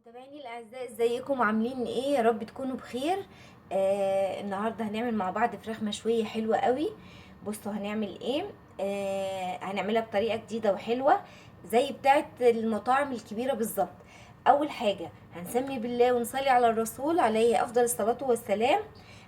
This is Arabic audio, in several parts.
متابعيني الاعزاء، ازيكم؟ عاملين ايه؟ يا رب تكونوا بخير. النهارده هنعمل مع بعض فراخ مشويه حلوه قوي. بصوا هنعمل ايه. هنعملها بطريقه جديده وحلوه زي بتاعه المطاعم الكبيره بالظبط. اول حاجه هنسمي بالله ونصلي على الرسول عليه افضل الصلاه والسلام.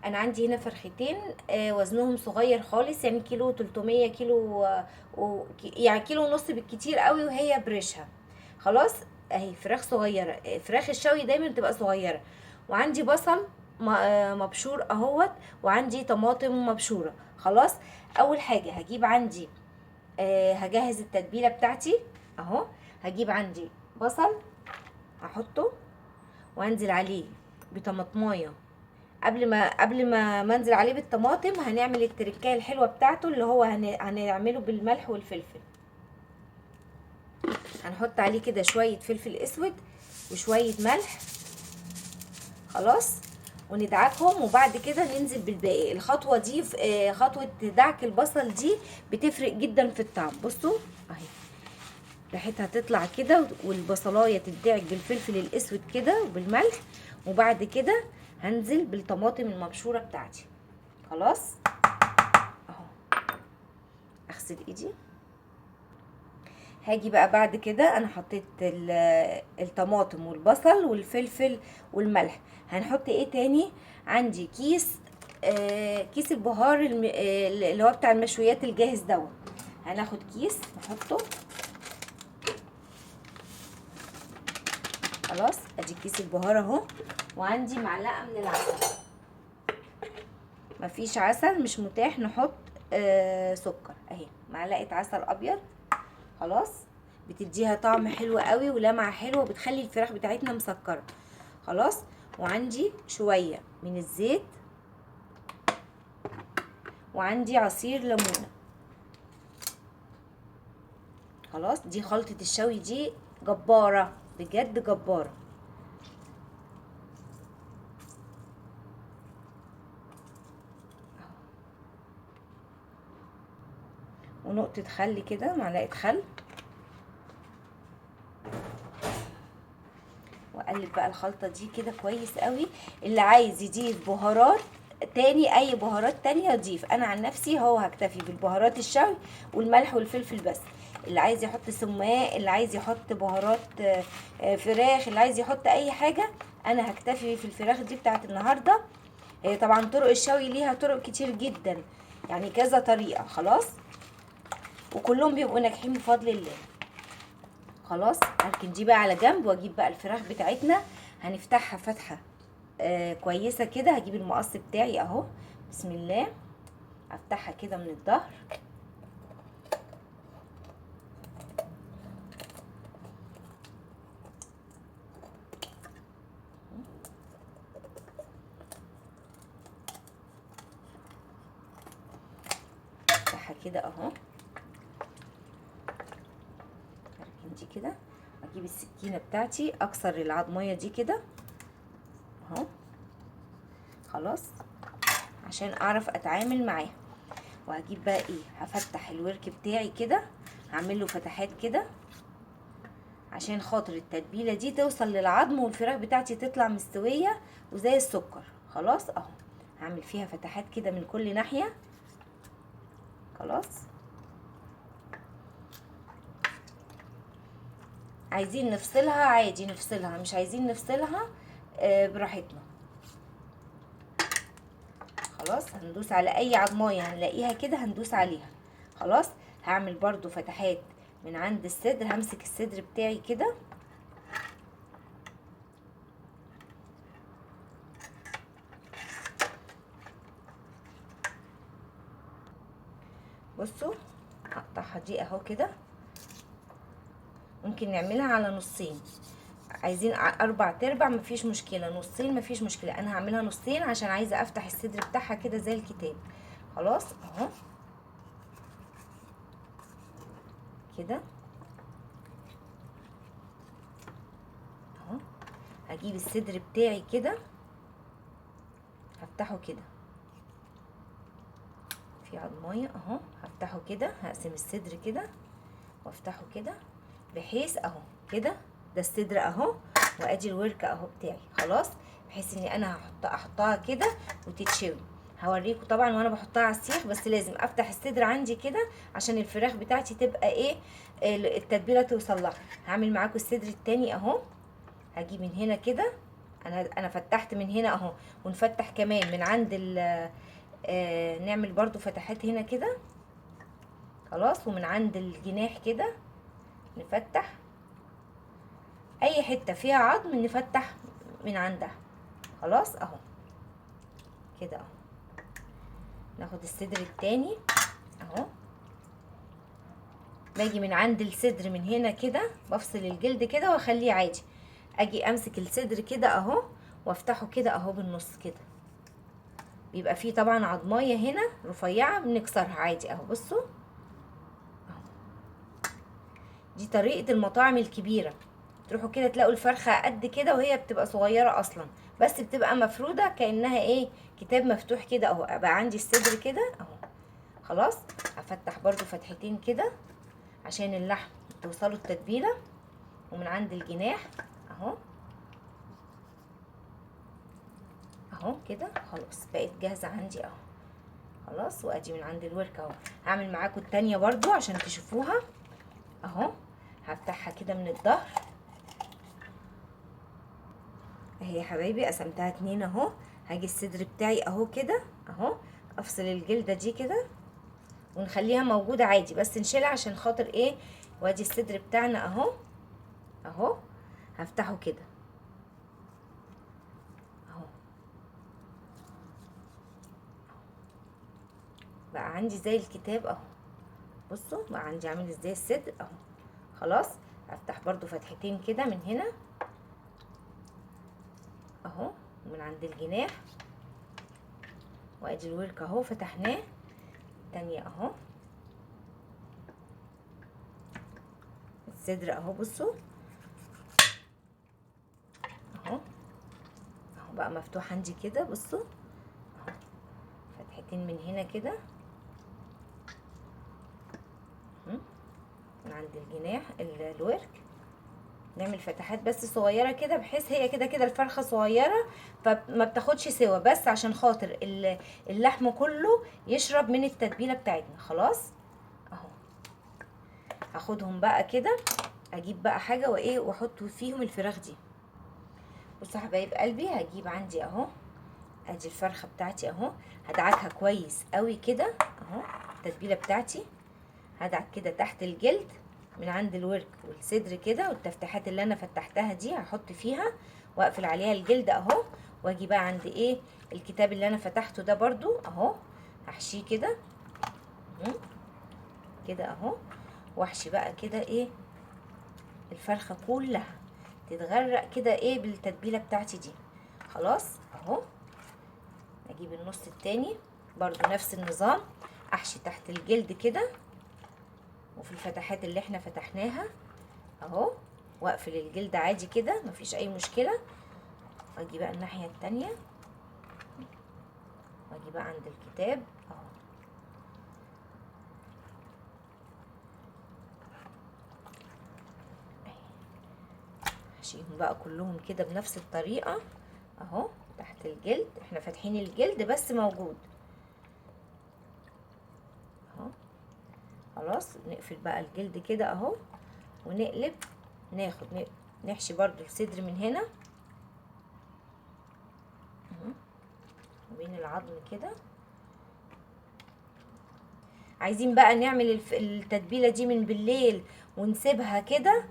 انا عندي هنا فرختين، وزنهم صغير خالص، يعني كيلو 300 كيلو، يعني كيلو ونص بالكتير قوي، وهي بريشها. خلاص. اهي فراخ صغيره، فراخ الشوي دايما بتبقى صغيره. وعندي بصل مبشور اهوت. وعندي طماطم مبشوره. خلاص. اول حاجه هجيب عندي، هجهز التتبيله بتاعتي اهو. هجيب عندي بصل، هحطه وانزل عليه بطماطمايه. قبل ما انزل عليه بالطماطم، هنعمل التركايه الحلوه بتاعته، اللي هو هنعمله بالملح والفلفل. هنحط عليه كده شويه فلفل اسود وشويه ملح. خلاص. وندعكهم، وبعد كده ننزل بالباقي. الخطوه دي خطوه دعك البصل دي بتفرق جدا في الطعم. بصوا اهي ريحتها تطلع كده، والبصلايه تدعك بالفلفل الاسود كده وبالملح. وبعد كده هنزل بالطماطم المبشوره بتاعتي. خلاص. اهو. اغسل ايدي. هاجي بقى بعد كده، انا حطيت الطماطم والبصل والفلفل والملح. هنحط ايه تاني؟ عندي كيس البهار اللي هو بتاع المشويات الجاهز دوت. هناخد كيس نحطه. خلاص. ادي كيس البهار اهو. وعندي معلقه من العسل. مفيش عسل مش متاح نحط سكر. اهي معلقه عسل ابيض. خلاص. بتديها طعم حلو قوي ولمعه حلوه، بتخلي الفراخ بتاعتنا مسكره. خلاص. وعندي شويه من الزيت. وعندي عصير ليمونه. خلاص. دي خلطه الشوي دي جباره، بجد جباره. ونقطه خل كده، معلقه خل. واقلب بقى الخلطه دي كده كويس قوي. اللي عايز يضيف بهارات تاني، اي بهارات تانية يضيف. انا عن نفسي هو هكتفي بالبهارات الشوي والملح والفلفل بس. اللي عايز يحط سماق، اللي عايز يحط بهارات فراخ، اللي عايز يحط اي حاجه، انا هكتفي في الفراخ دي بتاعت النهارده. هي طبعا طرق الشوي ليها طرق كتير جدا، يعني كذا طريقه. خلاص. وكلهم بيبقوا ناجحين بفضل الله. خلاص. هركن دي بقى على جنب، واجيب بقى الفراخ بتاعتنا. هنفتحها فتحه كويسه كده. هجيب المقص بتاعي اهو. بسم الله. افتحها كده من الظهر. افتحها كده اهو. هركن دي كده. اجيب السكينه بتاعتي، اكسر العضميه دي كده اهو. خلاص. عشان اعرف اتعامل معاها. وهجيب بقى ايه، هفتح الورك بتاعي كده. هعمل له فتحات كده عشان خاطر التتبيله دي توصل للعظم، والفراخ بتاعتي تطلع مستويه وزي السكر. خلاص اهو. هعمل فيها فتحات كده من كل ناحيه. خلاص. عايزين نفصلها عادي نفصلها، مش عايزين نفصلها براحتنا. خلاص. هندوس على اي عضمايه هنلاقيها كده هندوس عليها. خلاص. هعمل برضو فتحات من عند الصدر. همسك الصدر بتاعي كده. بصوا هقطعها دي اهو كده. ممكن نعملها على نصين. عايزين 4/4 مفيش مشكله، نصين مفيش مشكله. انا هعملها نصين عشان عايزه افتح الصدر بتاعها كده زي الكتاب. خلاص اهو كده اهو. هجيب الصدر بتاعي كده، هفتحه كده في عضمايه اهو. هفتحه كده، هقسم الصدر كده وافتحه كده، بحيث اهو كده ده الصدر اهو. وادي الورك اهو بتاعي خلاص، بحيث اني انا احطها كده وتتشوي. هوريكم طبعا وانا بحطها على السيخ، بس لازم افتح الصدر عندي كده عشان الفراخ بتاعتي تبقى ايه، التتبيله توصل لها. هعمل معاكم الصدر التاني اهو. هجيب من هنا كده، انا فتحت من هنا اهو، ونفتح كمان من عند نعمل برضو فتحات هنا كده خلاص، ومن عند الجناح كده نفتح اي حته فيها عظم نفتح من عندها خلاص اهو كده اهو. ناخد الصدر التاني اهو، باجي من عند الصدر من هنا كده، بفصل الجلد كده واخليه عادي، اجي امسك الصدر كده اهو وافتحه كده اهو بالنص كده، بيبقى فيه طبعا عضمايه هنا رفيعه بنكسرها عادي اهو. بصوا اهو، دي طريقه المطاعم الكبيره، تروحوا كده تلاقوا الفرخه قد كده وهي بتبقى صغيره اصلا، بس بتبقى مفروده كانها ايه، كتاب مفتوح كده اهو. بقى عندي الصدر كده اهو خلاص. هفتح برضو فتحتين كده عشان اللحم توصله التتبيله، ومن عند الجناح اهو اهو كده خلاص، بقت جاهزه عندي اهو خلاص. وادي من عند الورك اهو. هعمل معاكم التانية برضو عشان تشوفوها اهو. هفتحها كده من الظهر اهي يا حبايبي، قسمتها اتنين اهو. هاجي الصدر بتاعي اهو كده اهو، افصل الجلده دي كده ونخليها موجوده عادي، بس نشيلها عشان خاطر ايه. وادي الصدر بتاعنا اهو اهو، هفتحه كده اهو، بقى عندي زي الكتاب اهو. بصوا بقى عندي عامل ازاي الصدر اهو خلاص. هفتح برضو فتحتين كده من هنا اهو، ومن عند الجناح، وادي الورك اهو فتحناه تانية اهو. الصدر اهو بصوا اهو اهو، بقى مفتوح عندي كده بصوا اهو، فتحتين من هنا كده من عند الجناح الورك. نعمل فتحات بس صغيره كده، بحيث هي كده كده الفرخه صغيره فما بتاخدش سوا، بس عشان خاطر اللحم كله يشرب من التتبيله بتاعتنا خلاص اهو. هاخدهم بقى كده، اجيب بقى حاجه وايه واحط فيهم الفراخ دي. بصوا يا حبايب قلبي، هجيب عندي اهو ادي الفرخه بتاعتي اهو، هدعكها كويس قوي كده اهو. التتبيله بتاعتي هدعك كده تحت الجلد من عند الورك والصدر كده، والتفتحات اللي انا فتحتها دي هحط فيها واقفل عليها الجلد اهو. واجي بقى عند ايه، الكتاب اللي انا فتحته ده برضو اهو، هحشيه كده كده اهو، واحشي بقى كده ايه الفرخه كلها تتغرق كده ايه بالتتبيله بتاعتي دي خلاص اهو. اجيب النص التاني برضو نفس النظام، احشي تحت الجلد كده وفي الفتحات اللي احنا فتحناها اهو، واقفل الجلد عادي كده مفيش اي مشكله. واجي بقى الناحيه التانية، واجي بقى عند الكتاب اهو احشيهم بقى كلهم كده بنفس الطريقه اهو. تحت الجلد احنا فاتحين الجلد بس موجود اهو خلاص. نقفل بقى الجلد كده اهو ونقلب، ناخد نحشي برضو الصدر من هنا وبين العظم كده. عايزين بقى نعمل التتبيله دي من بالليل ونسيبها كده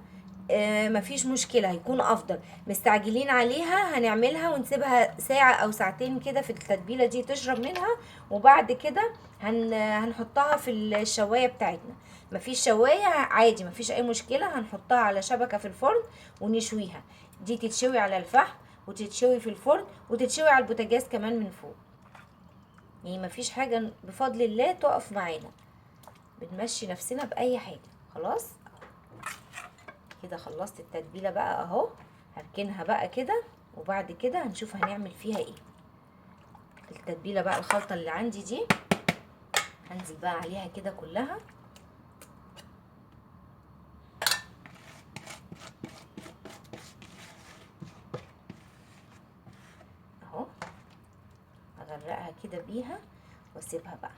مفيش مشكله، هيكون افضل. مستعجلين عليها هنعملها ونسيبها ساعه او ساعتين كده في التتبيله دي تشرب منها، وبعد كده هنحطها في الشوايه بتاعتنا. مفيش شوايه عادي مفيش اي مشكله، هنحطها على شبكه في الفرن ونشويها. دي تتشوي على الفحم وتتشوي في الفرن وتتشوي على البوتاجاز كمان من فوق، يعني مفيش حاجه بفضل الله تقف معانا، بنمشي نفسنا باي حاجه خلاص. كده خلصت التتبيله بقى اهو، هركنها بقى كده وبعد كده هنشوف هنعمل فيها ايه. التتبيله بقى الخلطه اللي عندي دي هنزل بقى عليها كده كلها اغرقها كده بيها واسيبها بقى.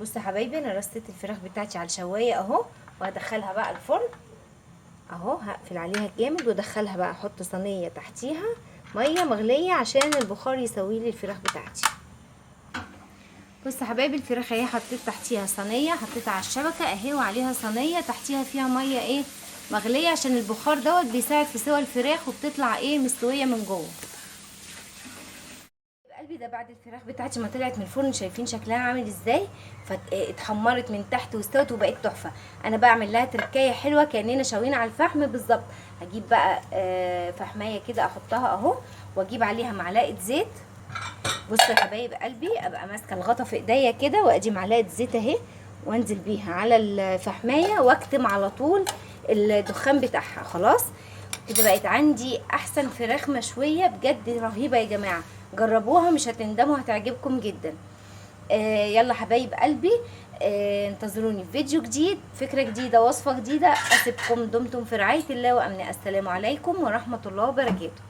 بصوا يا حبايبي انا رصيت الفراخ بتاعتي على الشوايه اهو، وهدخلها بقى الفرن اهو. هقفل عليها جامد وادخلها بقى، احط صينيه تحتيها ميه مغليه عشان البخار يسوي لي الفراخ بتاعتي. بصوا يا حبايبي الفراخ اهي، حطيت تحتيها صينيه، حطيتها على الشبكه اهي، وعليها صينيه تحتيها فيها ميه ايه مغليه، عشان البخار دوت بيساعد في سوى الفراخ وبتطلع ايه مستويه من جوه. قلبي ده بعد الفراخ بتاعتي ما طلعت من الفرن، شايفين شكلها عامل ازاي؟ اتحمرت من تحت واستوت وبقت تحفه. انا بعمل لها تركايه حلوه كاننا شاويين على الفحم بالظبط. هجيب بقى فحمايه كده احطها اهو، واجيب عليها معلقه زيت. بصوا يا حبايب قلبي، ابقى ماسكه الغطا في ايديا كده، وادي معلقه زيت اهي، وانزل بيها على الفحمايه واكتم على طول الدخان بتاعها. خلاص كده بقت عندي احسن فراخ مشويه بجد، رهيبه يا جماعه. جربوها مش هتندموا، هتعجبكم جدا. يلا حبايب قلبي، انتظروني في فيديو جديد، فكره جديده، وصفه جديده. اسيبكم دمتم في رعايه الله وامن. السلام عليكم ورحمه الله وبركاته.